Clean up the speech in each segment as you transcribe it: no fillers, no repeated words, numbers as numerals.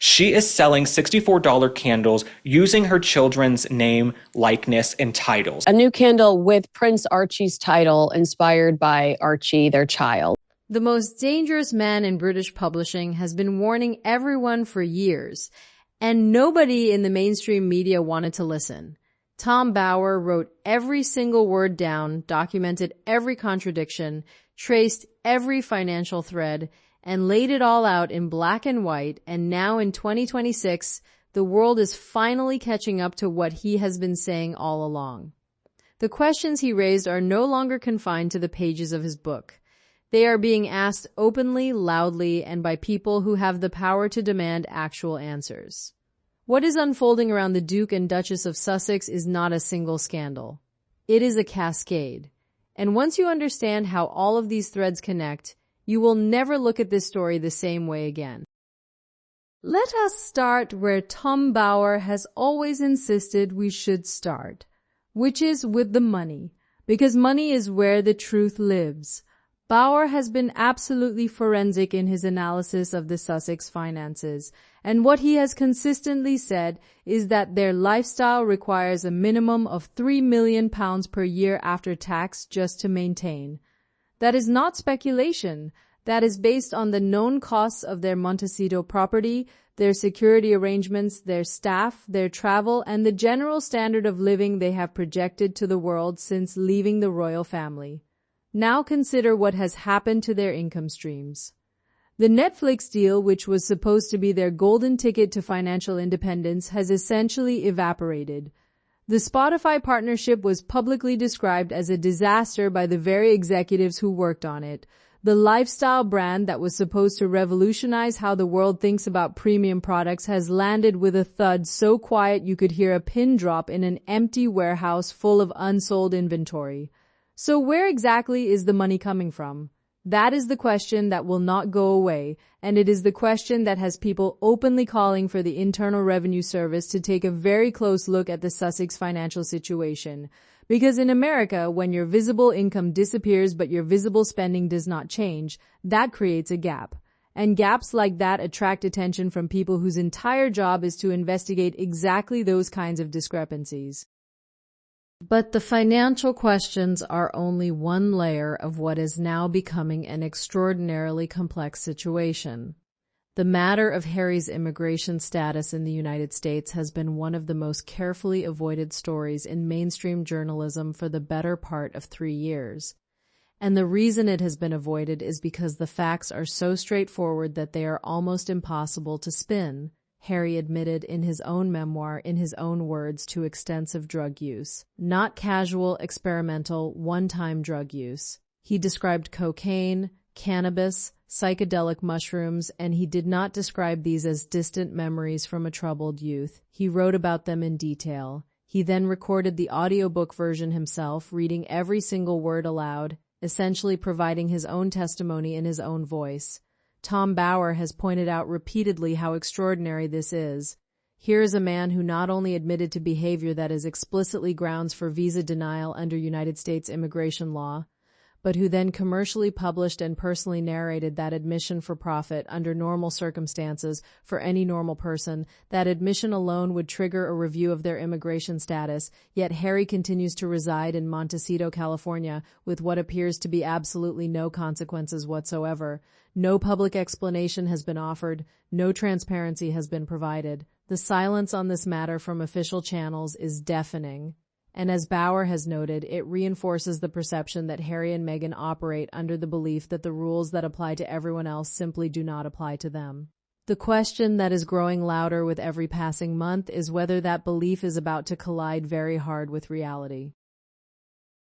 She is selling $64 candles using her children's name, likeness, and titles. A new candle with Prince Archie's title inspired by Archie, their child. The most dangerous man in British publishing has been warning everyone for years, and nobody in the mainstream media wanted to listen. Tom Bower wrote every single word down, documented every contradiction, traced every financial thread, and laid it all out in black and white, and now in 2026, the world is finally catching up to what he has been saying all along. The questions he raised are no longer confined to the pages of his book. They are being asked openly, loudly, and by people who have the power to demand actual answers. What is unfolding around the Duke and Duchess of Sussex is not a single scandal. It is a cascade. And once you understand how all of these threads connect, you will never look at this story the same way again. Let us start where Tom Bower has always insisted we should start, which is with the money, because money is where the truth lives. Bower has been absolutely forensic in his analysis of the Sussex finances, and what he has consistently said is that their lifestyle requires a minimum of £3 million per year after tax just to maintain. That is not speculation. That is based on the known costs of their Montecito property, their security arrangements, their staff, their travel, and the general standard of living they have projected to the world since leaving the royal family. Now consider what has happened to their income streams. The Netflix deal, which was supposed to be their golden ticket to financial independence, has essentially evaporated. The Spotify partnership was publicly described as a disaster by the very executives who worked on it. The lifestyle brand that was supposed to revolutionize how the world thinks about premium products has landed with a thud so quiet you could hear a pin drop in an empty warehouse full of unsold inventory. So where exactly is the money coming from? That is the question that will not go away, and it is the question that has people openly calling for the Internal Revenue Service to take a very close look at the Sussex financial situation. Because in America, when your visible income disappears but your visible spending does not change, that creates a gap. And gaps like that attract attention from people whose entire job is to investigate exactly those kinds of discrepancies. But the financial questions are only one layer of what is now becoming an extraordinarily complex situation. The matter of Harry's immigration status in the United States has been one of the most carefully avoided stories in mainstream journalism for the better part of 3 years. And the reason it has been avoided is because the facts are so straightforward that they are almost impossible to spin. Harry admitted in his own memoir, in his own words, to extensive drug use. Not casual, experimental, one-time drug use. He described cocaine, cannabis, psychedelic mushrooms, and he did not describe these as distant memories from a troubled youth. He wrote about them in detail. He then recorded the audiobook version himself, reading every single word aloud, essentially providing his own testimony in his own voice. Tom Bower has pointed out repeatedly how extraordinary this is. Here is a man who not only admitted to behavior that is explicitly grounds for visa denial under United States immigration law, but who then commercially published and personally narrated that admission for profit under normal circumstances for any normal person. That admission alone would trigger a review of their immigration status, yet Harry continues to reside in Montecito, California, with what appears to be absolutely no consequences whatsoever. No public explanation has been offered, no transparency has been provided. The silence on this matter from official channels is deafening. And as Bower has noted, it reinforces the perception that Harry and Meghan operate under the belief that the rules that apply to everyone else simply do not apply to them. The question that is growing louder with every passing month is whether that belief is about to collide very hard with reality.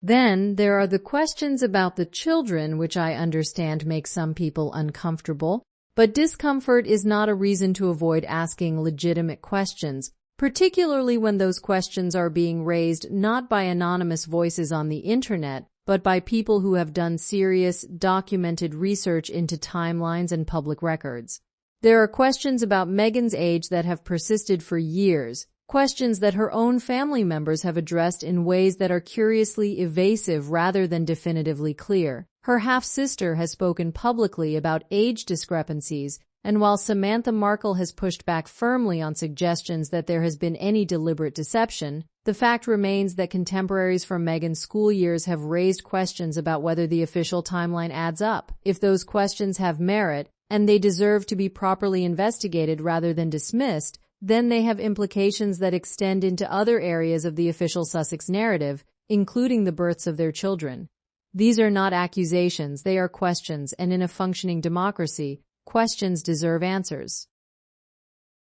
Then there are the questions about the children, which I understand make some people uncomfortable, but discomfort is not a reason to avoid asking legitimate questions, particularly when those questions are being raised not by anonymous voices on the internet, but by people who have done serious, documented research into timelines and public records. There are questions about Meghan's age that have persisted for years, questions that her own family members have addressed in ways that are curiously evasive rather than definitively clear. Her half-sister has spoken publicly about age discrepancies, And while Samantha Markle has pushed back firmly on suggestions that there has been any deliberate deception, the fact remains that contemporaries from Meghan's school years have raised questions about whether the official timeline adds up. If those questions have merit, and they deserve to be properly investigated rather than dismissed, then they have implications that extend into other areas of the official Sussex narrative, including the births of their children. These are not accusations, they are questions, and in a functioning democracy, questions deserve answers.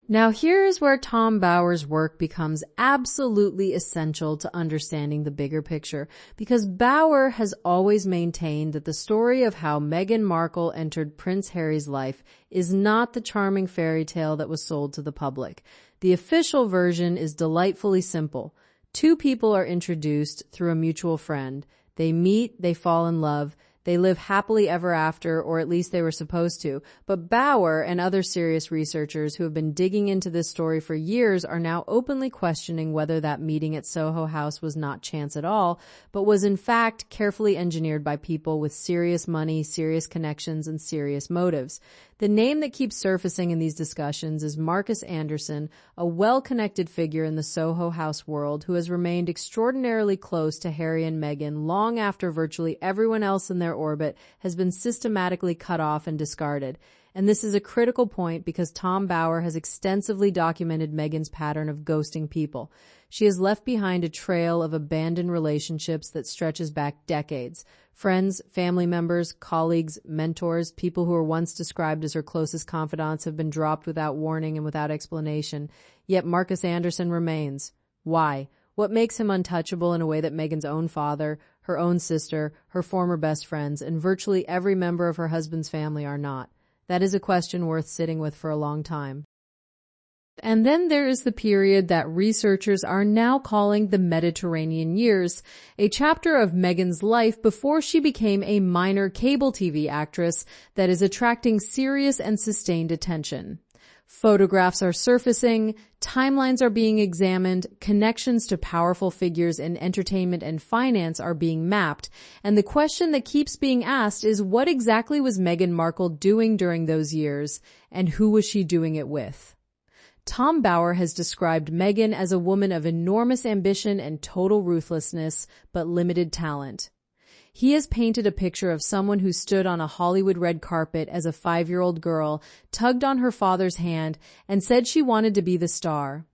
Now here is where Tom Bower's work becomes absolutely essential to understanding the bigger picture, because Bower has always maintained that the story of how Meghan Markle entered Prince Harry's life is not the charming fairy tale that was sold to the public. The official version is delightfully simple. Two people are introduced through a mutual friend. They meet, they fall in love, they live happily ever after, or at least they were supposed to. But Bower and other serious researchers who have been digging into this story for years are now openly questioning whether that meeting at Soho House was not chance at all, but was in fact carefully engineered by people with serious money, serious connections, and serious motives. The name that keeps surfacing in these discussions is Marcus Anderson, a well-connected figure in the Soho House world who has remained extraordinarily close to Harry and Meghan long after virtually everyone else in their orbit has been systematically cut off and discarded. And this is a critical point because Tom Bower has extensively documented Meghan's pattern of ghosting people. She has left behind a trail of abandoned relationships that stretches back decades. Friends, family members, colleagues, mentors, people who were once described as her closest confidants have been dropped without warning and without explanation. Yet Marcus Anderson remains. Why? What makes him untouchable in a way that Meghan's own father, her own sister, her former best friends, and virtually every member of her husband's family are not? That is a question worth sitting with for a long time. And then there is the period that researchers are now calling the Mediterranean years, a chapter of Meghan's life before she became a minor cable TV actress that is attracting serious and sustained attention. Photographs are surfacing, timelines are being examined, connections to powerful figures in entertainment and finance are being mapped, and the question that keeps being asked is what exactly was Meghan Markle doing during those years, and who was she doing it with? Tom Bower has described Meghan as a woman of enormous ambition and total ruthlessness, but limited talent. He has painted a picture of someone who stood on a Hollywood red carpet as a 5-year-old girl, tugged on her father's hand, and said she wanted to be the star.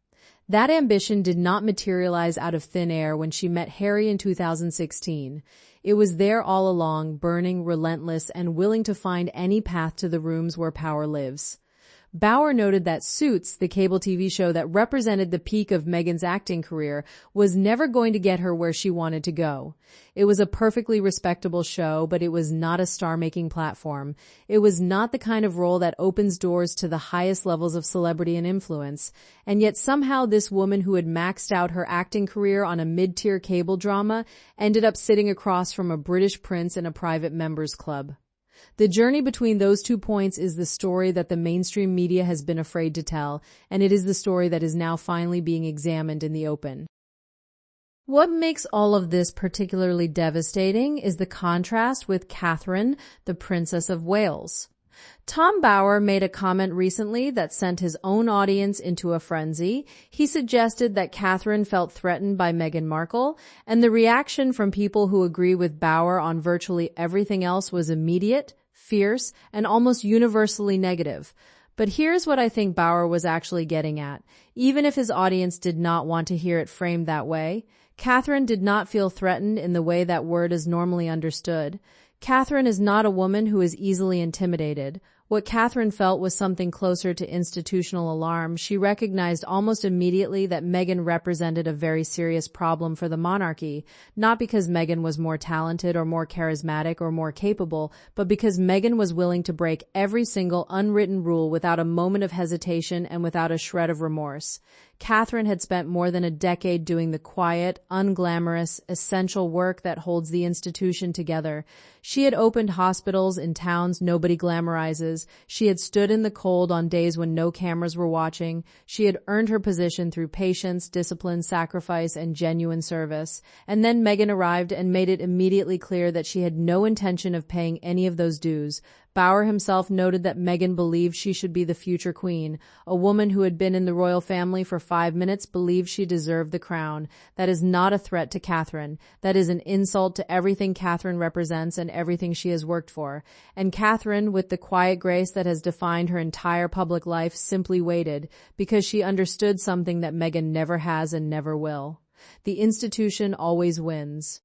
That ambition did not materialize out of thin air when she met Harry in 2016. It was there all along, burning, relentless, and willing to find any path to the rooms where power lives. Bower noted that Suits, the cable TV show that represented the peak of Meghan's acting career, was never going to get her where she wanted to go. It was a perfectly respectable show, but it was not a star-making platform. It was not the kind of role that opens doors to the highest levels of celebrity and influence. And yet somehow this woman who had maxed out her acting career on a mid-tier cable drama ended up sitting across from a British prince in a private members club. The journey between those 2 points is the story that the mainstream media has been afraid to tell, and it is the story that is now finally being examined in the open. What makes all of this particularly devastating is the contrast with Catherine, the Princess of Wales. Tom Bower made a comment recently that sent his own audience into a frenzy. He suggested that Catherine felt threatened by Meghan Markle, and the reaction from people who agree with Bower on virtually everything else was immediate, fierce, and almost universally negative. But here's what I think Bower was actually getting at. Even if his audience did not want to hear it framed that way, Catherine did not feel threatened in the way that word is normally understood. Catherine is not a woman who is easily intimidated. What Catherine felt was something closer to institutional alarm. She recognized almost immediately that Meghan represented a very serious problem for the monarchy, not because Meghan was more talented or more charismatic or more capable, but because Meghan was willing to break every single unwritten rule without a moment of hesitation and without a shred of remorse. Catherine had spent more than a decade doing the quiet, unglamorous, essential work that holds the institution together. She had opened hospitals in towns nobody glamorizes. She had stood in the cold on days when no cameras were watching. She had earned her position through patience, discipline, sacrifice, and genuine service. And then Meghan arrived and made it immediately clear that she had no intention of paying any of those dues. Bauer himself noted that Meghan believed she should be the future queen. A woman who had been in the royal family for 5 minutes believed she deserved the crown. That is not a threat to Catherine. That is an insult to everything Catherine represents and everything she has worked for. And Catherine, with the quiet grace that has defined her entire public life, simply waited, because she understood something that Meghan never has and never will. The institution always wins.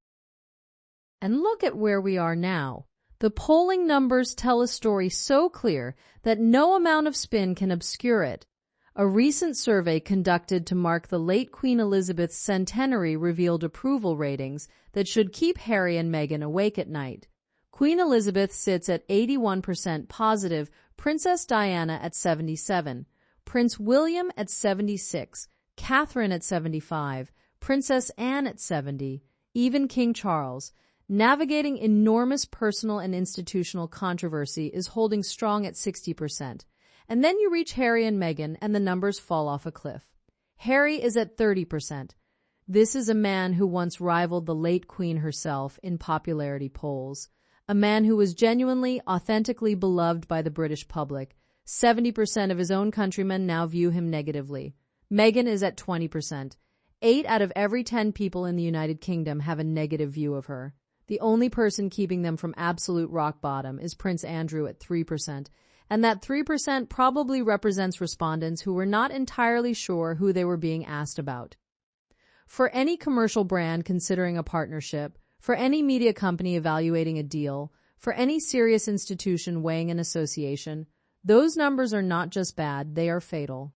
And look at where we are now. The polling numbers tell a story so clear that no amount of spin can obscure it. A recent survey conducted to mark the late Queen Elizabeth's centenary revealed approval ratings that should keep Harry and Meghan awake at night. Queen Elizabeth sits at 81% positive, Princess Diana at 77%, Prince William at 76%, Catherine at 75%, Princess Anne at 70%, even King Charles, navigating enormous personal and institutional controversy, is holding strong at 60%. And then you reach Harry and Meghan and the numbers fall off a cliff. Harry is at 30%. This is a man who once rivaled the late Queen herself in popularity polls. A man who was genuinely, authentically beloved by the British public. 70% of his own countrymen now view him negatively. Meghan is at 20%. 8 out of every 10 people in the United Kingdom have a negative view of her. The only person keeping them from absolute rock bottom is Prince Andrew at 3%, and that 3% probably represents respondents who were not entirely sure who they were being asked about. For any commercial brand considering a partnership, for any media company evaluating a deal, for any serious institution weighing an association, those numbers are not just bad, they are fatal.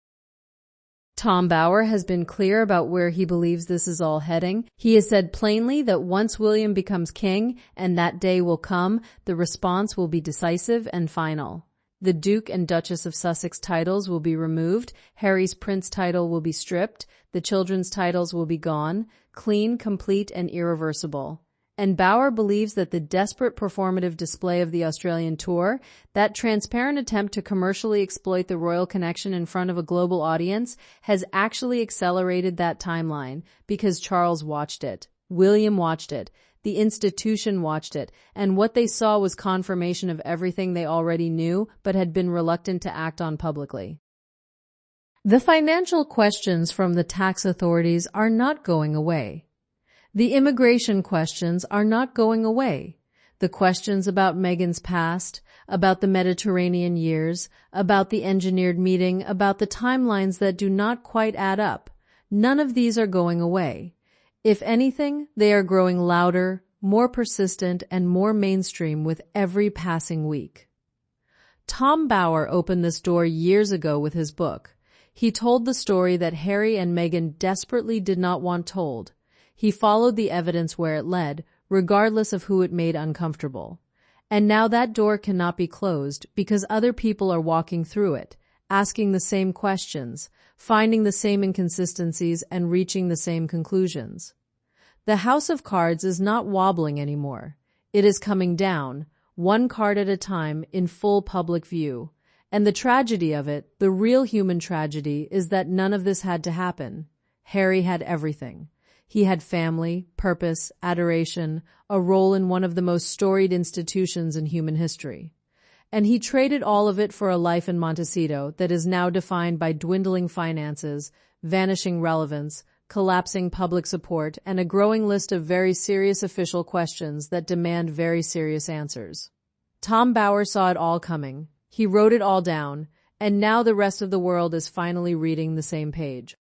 Tom Bauer has been clear about where he believes this is all heading. He has said plainly that once William becomes king, and that day will come, the response will be decisive and final. The Duke and Duchess of Sussex titles will be removed, Harry's prince title will be stripped, the children's titles will be gone, clean, complete, and irreversible. And Bauer believes that the desperate performative display of the Australian tour, that transparent attempt to commercially exploit the royal connection in front of a global audience, has actually accelerated that timeline because Charles watched it, William watched it, the institution watched it, and what they saw was confirmation of everything they already knew but had been reluctant to act on publicly. The financial questions from the tax authorities are not going away. The immigration questions are not going away. The questions about Meghan's past, about the Mediterranean years, about the engineered meeting, about the timelines that do not quite add up, none of these are going away. If anything, they are growing louder, more persistent, and more mainstream with every passing week. Tom Bauer opened this door years ago with his book. He told the story that Harry and Meghan desperately did not want told. He followed the evidence where it led, regardless of who it made uncomfortable. And now that door cannot be closed because other people are walking through it, asking the same questions, finding the same inconsistencies, and reaching the same conclusions. The house of cards is not wobbling anymore. It is coming down, one card at a time, in full public view. And the tragedy of it, the real human tragedy, is that none of this had to happen. Harry had everything. He had family, purpose, adoration, a role in one of the most storied institutions in human history. And he traded all of it for a life in Montecito that is now defined by dwindling finances, vanishing relevance, collapsing public support, and a growing list of very serious official questions that demand very serious answers. Tom Bauer saw it all coming. He wrote it all down, and now the rest of the world is finally reading the same page.